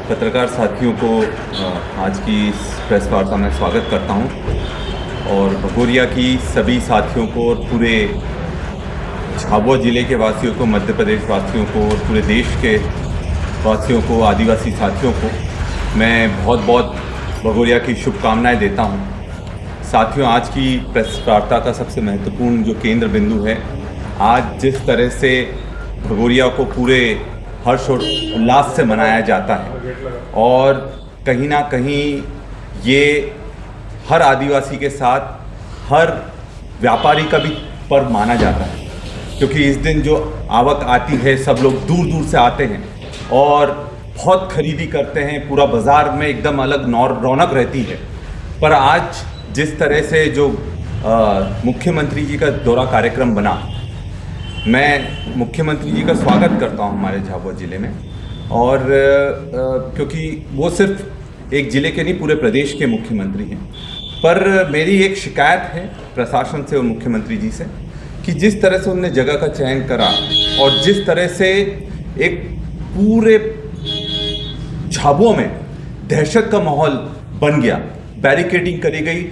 पत्रकार साथियों को आज की इस प्रेस वार्ता में स्वागत करता हूं और भगोरिया की सभी साथियों को और पूरे झाबुआ ज़िले के वासियों को, मध्य प्रदेश वासियों को और पूरे देश के वासियों को, आदिवासी साथियों को मैं बहुत बहुत भगोरिया की शुभकामनाएं देता हूं। साथियों, आज की प्रेस वार्ता का सबसे महत्वपूर्ण जो केंद्र बिंदु है, आज जिस तरह से भगोरिया को पूरे हर्ष और उल्लास से मनाया जाता है और कहीं ना कहीं ये हर आदिवासी के साथ हर व्यापारी का भी पर्व माना जाता है, क्योंकि इस दिन जो आवक आती है सब लोग दूर दूर से आते हैं और बहुत खरीदी करते हैं। पूरा बाज़ार में एकदम अलग रौनक रहती है। पर आज जिस तरह से जो मुख्यमंत्री जी का दौरा कार्यक्रम बना, मैं मुख्यमंत्री जी का स्वागत करता हूं हमारे झाबुआ ज़िले में। और क्योंकि वो सिर्फ एक ज़िले के नहीं, पूरे प्रदेश के मुख्यमंत्री हैं। पर मेरी एक शिकायत है प्रशासन से और मुख्यमंत्री जी से कि जिस तरह से उन्होंने जगह का चयन करा और जिस तरह से एक पूरे झाबुआ में दहशत का माहौल बन गया, बैरिकेडिंग करी गई,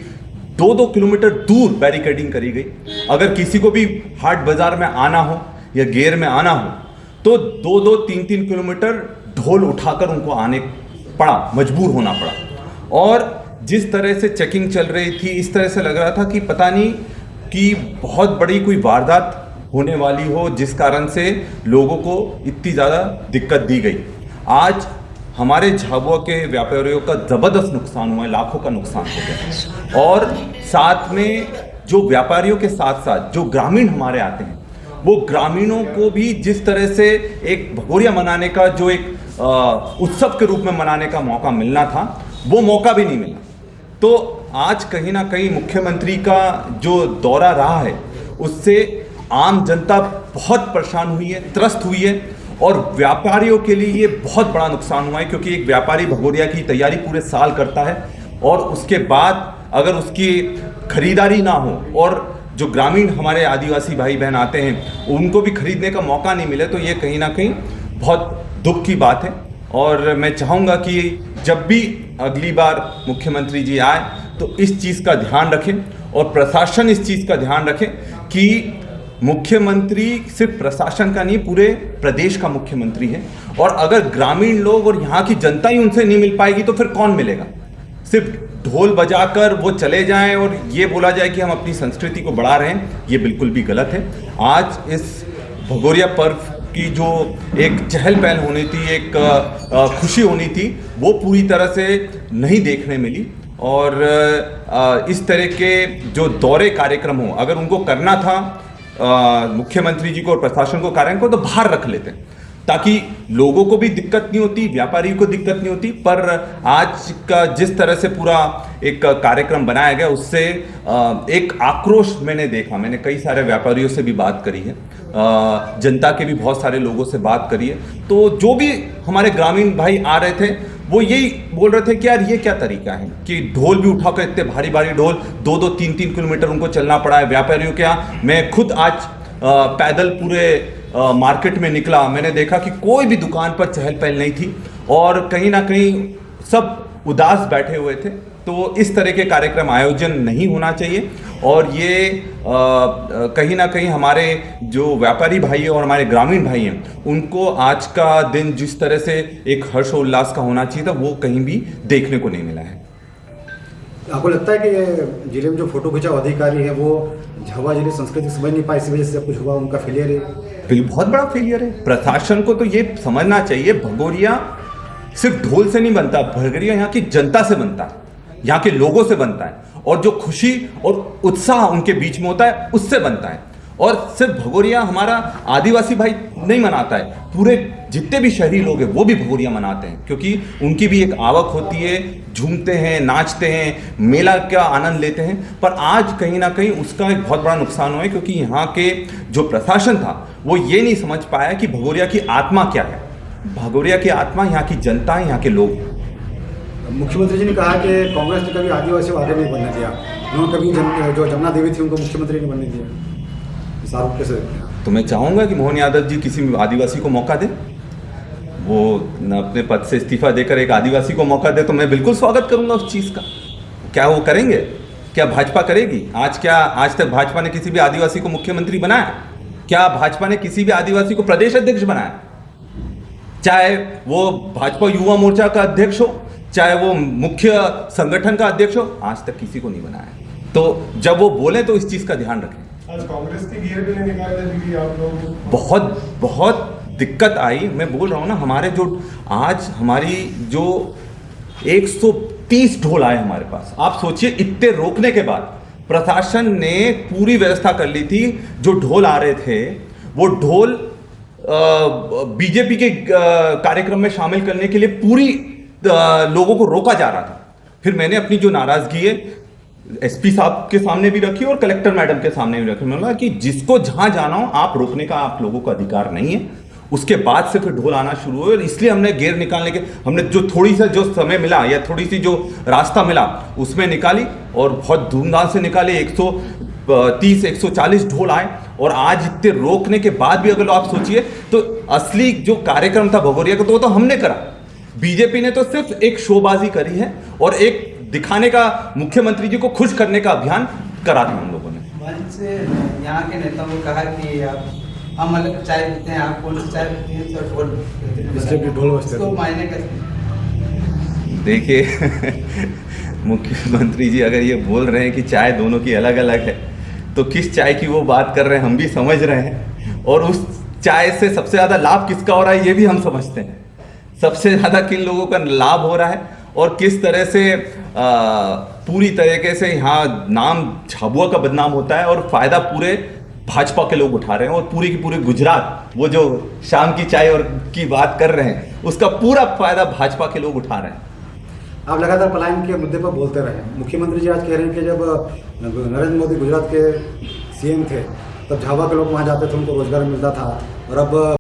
2-2 किलोमीटर दूर बैरिकेडिंग करी गई। अगर किसी को भी हाट बाज़ार में आना हो या गेर में आना हो तो 2-2, 3-3 किलोमीटर ढोल उठाकर उनको आने पड़ा, मजबूर होना पड़ा। और जिस तरह से चेकिंग चल रही थी, इस तरह से लग रहा था कि पता नहीं कि बहुत बड़ी कोई वारदात होने वाली हो, जिस कारण से लोगों को इतनी ज़्यादा दिक्कत दी गई। आज हमारे झाबुआ के व्यापारियों का ज़बरदस्त नुकसान हुआ है, लाखों का नुकसान हो गया। और साथ में जो व्यापारियों के साथ साथ जो ग्रामीण हमारे आते हैं, वो ग्रामीणों को भी जिस तरह से एक भगोरिया मनाने का जो एक उत्सव के रूप में मनाने का मौका मिलना था, वो मौका भी नहीं मिला। तो आज कहीं ना कहीं मुख्यमंत्री का जो दौरा रहा है, उससे आम जनता बहुत परेशान हुई है, त्रस्त हुई है और व्यापारियों के लिए ये बहुत बड़ा नुकसान हुआ है। क्योंकि एक व्यापारी भगोरिया की तैयारी पूरे साल करता है और उसके बाद अगर उसकी खरीदारी ना हो और जो ग्रामीण हमारे आदिवासी भाई बहन आते हैं उनको भी खरीदने का मौका नहीं मिले, तो ये कहीं ना कहीं बहुत दुख की बात है। और मैं चाहूँगा कि जब भी अगली बार मुख्यमंत्री जी आए तो इस चीज़ का ध्यान रखें और प्रशासन इस चीज़ का ध्यान रखें कि मुख्यमंत्री सिर्फ प्रशासन का नहीं, पूरे प्रदेश का मुख्यमंत्री है। और अगर ग्रामीण लोग और यहाँ की जनता ही उनसे नहीं मिल पाएगी तो फिर कौन मिलेगा? सिर्फ ढोल बजाकर वो चले जाएं और ये बोला जाए कि हम अपनी संस्कृति को बढ़ा रहे हैं, ये बिल्कुल भी गलत है। आज इस भगोरिया पर्व की जो एक चहल पहल होनी थी, एक खुशी होनी थी, वो पूरी तरह से नहीं देखने मिली। और इस तरह के जो दौरे कार्यक्रम हो, अगर उनको करना था मुख्यमंत्री जी को और प्रशासन को कार्यक्रम को, तो बाहर रख लेते ताकि लोगों को भी दिक्कत नहीं होती, व्यापारी को दिक्कत नहीं होती। पर आज का जिस तरह से पूरा एक कार्यक्रम बनाया गया, उससे एक आक्रोश मैंने देखा। मैंने कई सारे व्यापारियों से भी बात करी है, जनता के भी बहुत सारे लोगों से बात करी है। तो जो भी हमारे ग्रामीण भाई आ रहे थे वो यही बोल रहे थे कि यार ये क्या तरीका है कि ढोल भी उठाकर इतने भारी भारी ढोल 2-2, 3-3 किलोमीटर उनको चलना पड़ा है व्यापारियों के यहाँ। मैं खुद आज पैदल पूरे मार्केट में निकला, मैंने देखा कि कोई भी दुकान पर चहल पहल नहीं थी और कहीं ना कहीं सब उदास बैठे हुए थे। तो इस तरह के कार्यक्रम आयोजन नहीं होना चाहिए और ये कहीं ना कहीं हमारे जो व्यापारी भाई हैं और हमारे ग्रामीण भाई हैं, उनको आज का दिन जिस तरह से एक हर्षोल्लास का होना चाहिए था, वो कहीं भी देखने को नहीं मिला है। आपको लगता है कि जिले में जो फोटो खिंचाव अधिकारी है वो झाबुआ जिले संस्कृति समझ नहीं पाए, इसी वजह से सब कुछ हुआ, उनका फेलियर है? बहुत बड़ा फेलियर है। प्रशासन को तो ये समझना चाहिए, भगोरिया सिर्फ ढोल से नहीं बनता, भगोरिया यहाँ की जनता से बनता है, यहाँ के लोगों से बनता है और जो खुशी और उत्साह उनके बीच में होता है उससे बनता है। और सिर्फ भगोरिया हमारा आदिवासी भाई नहीं मनाता है, पूरे जितने भी शहरी लोग हैं वो भी भगोरिया मनाते हैं, क्योंकि उनकी भी एक आवक होती है, झूमते हैं, नाचते हैं, मेला का आनंद लेते हैं। पर आज कहीं ना कहीं उसका एक बहुत बड़ा नुकसान हुआ है, क्योंकि यहाँ के जो प्रशासन था वो ये नहीं समझ पाया कि भगोरिया की आत्मा क्या है। भगोरिया की आत्मा यहाँ की जनता है, यहाँ के लोग हैं। मुख्यमंत्री जी ने कहा कि कांग्रेस ने कभी आदिवासी को आगे नहीं बनने दिया, उन्होंने कभी जो जमुना देवी थी उनको मुख्यमंत्री नहीं बनने दिया। इस आरोप कैसे देखते हैं? तो मैं चाहूँगा कि मोहन यादव जी किसी आदिवासी को मौका दें, वो न अपने पद से इस्तीफा देकर एक आदिवासी को मौका दे तो मैं बिल्कुल स्वागत करूंगा उस चीज़ का। क्या वो करेंगे? क्या भाजपा करेगी? आज तक भाजपा ने किसी भी आदिवासी को मुख्यमंत्री बनाया? क्या भाजपा ने किसी भी आदिवासी को प्रदेश अध्यक्ष बनाया? चाहे वो भाजपा युवा मोर्चा का अध्यक्ष हो, चाहे वो मुख्य संगठन का अध्यक्ष हो, आज तक किसी को नहीं बनाया। तो जब वो बोले तो इस चीज़ का ध्यान रखें। आज कांग्रेस की गियर भी नहीं निकाल रही आप लोग। बहुत दिक्कत आई। मैं बोल रहा हूँ ना, हमारी जो 130 ढोल आए हमारे पास। आप सोचिए, इतने रोकने के बाद प्रशासन ने पूरी व्यवस्था कर ली थी। जो ढोल आ रहे थे वो ढोल बीजेपी के कार्यक्रम में शामिल करने के लिए पूरी लोगों को रोका जा रहा था। फिर मैंने अपनी जो नाराजगी है एसपी साहब के सामने भी रखी और कलेक्टर मैडम के सामने भी रखी। मैंने बोला कि जिसको जहां जाना हो, आप रोकने का आप लोगों को अधिकार नहीं है। उसके बाद से फिर ढोल आना शुरू हुए और इसलिए हमने गियर निकालने के, हमने जो थोड़ी सा जो समय मिला या थोड़ी सी जो रास्ता मिला उसमें निकाली और बहुत धूमधाम से निकाले। 130-140 ढोल आए और आज इतने रोकने के बाद भी अगर आप सोचिए तो असली जो कार्यक्रम था भगोरिया का तो वो तो हमने करा। बीजेपी ने तो सिर्फ एक शोबाजी करी है और एक दिखाने का, मुख्यमंत्री जी को खुश करने का अभियान करा था हम लोगों ने। मंच से यहाँ के नेताओं ने कहा कि हम अलग चाय पीते हैं, आप कौन सी चाय पीते हैं, तो ढोल बजते तो मायने कैसे? देखिए मुख्यमंत्री जी अगर ये बोल रहे हैं कि चाय दोनों की अलग अलग है तो किस चाय की वो बात कर रहे हैं हम भी समझ रहे हैं, और उस चाय से सबसे ज़्यादा लाभ किसका हो रहा है ये भी हम समझते हैं। सबसे ज़्यादा किन लोगों का लाभ हो रहा है और किस तरह से पूरी तरीके से यहाँ नाम झाबुआ का बदनाम होता है और फायदा पूरे भाजपा के लोग उठा रहे हैं और पूरी की पूरी गुजरात, वो जो शाम की चाय और की बात कर रहे हैं, उसका पूरा फायदा भाजपा के लोग उठा रहे हैं। आप लगातार पलायन के मुद्दे पर बोलते रहे। मुख्यमंत्री जी आज कह रहे हैं कि जब नरेंद्र मोदी गुजरात के सीएम थे तब झाबुआ के लोग वहाँ जाते थे, उनको रोजगार मिलता था, और अब